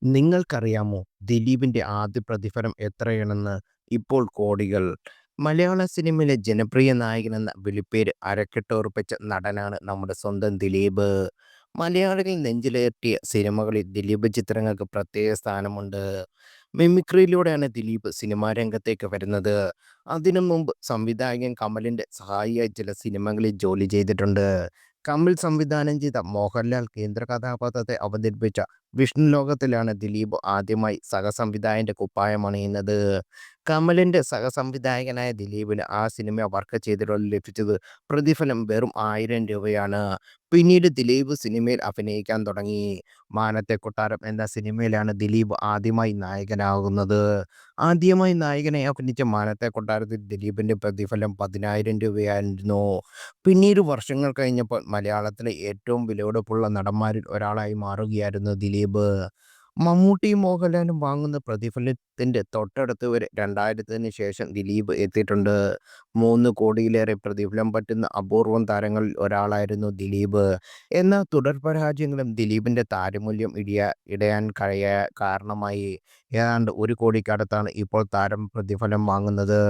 നിങ്ങൾക്കറിയാമോ ദിലീപിന്റെ ആദ്യ പ്രതിഫലം എത്രയാണെന്ന്? ഇപ്പോൾ കോടികൾ. മലയാള സിനിമയിലെ ജനപ്രിയ നായകനെന്ന വിളിപ്പേര് അരക്കിട്ടുറപ്പിച്ച നടനാണ് നമ്മുടെ സ്വന്തം ദിലീപ്. മലയാളികൾ നെഞ്ചിലേറ്റിയ സിനിമകളിൽ ദിലീപ് ചിത്രങ്ങൾക്ക് പ്രത്യേക സ്ഥാനമുണ്ട്. മിമിക്രിയിലൂടെയാണ് ദിലീപ് സിനിമാ രംഗത്തേക്ക് വരുന്നത്. അതിനു മുമ്പ് സംവിധായകൻ കമലിന്റെ സഹായിയായി ചില സിനിമകളിൽ ജോലി ചെയ്തിട്ടുണ്ട്. കമൽ സംവിധാനം ചെയ്ത മോഹൻലാൽ കേന്ദ്ര കഥാപാത്രത്തെ അവതരിപ്പിച്ച വിഷ്ണു ലോകത്തിലാണ് ദിലീപ് ആദ്യമായി സഹസംവിധായകന്റെ കുപ്പായമണിയുന്നത്. കമലിന്റെ സഹസംവിധായകനായ ദിലീപിന് ആ സിനിമ വർക്ക് ചെയ്തതിലൂടെ ലഭിച്ചത് പ്രതിഫലം വെറും 1000 രൂപയാണ്. പിന്നീട് ദിലീപ് സിനിമയിൽ അഭിനയിക്കാൻ തുടങ്ങി. മാനത്തെ കൊട്ടാരം എന്ന സിനിമയിലാണ് ദിലീപ് ആദ്യമായി നായകനാകുന്നത്. ആദ്യമായി നായകനായി അഭിനയിച്ച മാനത്തെ കൊട്ടാരത്തിൽ ദിലീപിന്റെ പ്രതിഫലം 10,000 രൂപയായിരുന്നു. പിന്നീട് വർഷങ്ങൾ കഴിഞ്ഞപ്പോൾ മലയാളത്തിലെ ഏറ്റവും വിലപിടിപ്പുള്ള നടന്മാരിൽ ഒരാളായി മാറുകയായിരുന്നു ദിലീപ്. മമ്മൂട്ടിയും മോഹൻലാലും വാങ്ങുന്ന പ്രതിഫലത്തിന്റെ തൊട്ടടുത്ത് വരെ 2000-ന് ശേഷം ദിലീപ് എത്തിയിട്ടുണ്ട്. 3 കോടിയിലേറെ പ്രതിഫലം പറ്റുന്ന അപൂർവം താരങ്ങളിൽ ഒരാളായിരുന്നു ദിലീപ്. എന്നാൽ തുടർ പരാജയങ്ങളും ദിലീപിന്റെ താരമൂല്യം ഇടയാൻ കാരണമായി. ഏതാണ്ട് 1 കോടിക്കടുത്താണ് ഇപ്പോൾ താരം പ്രതിഫലം വാങ്ങുന്നത്.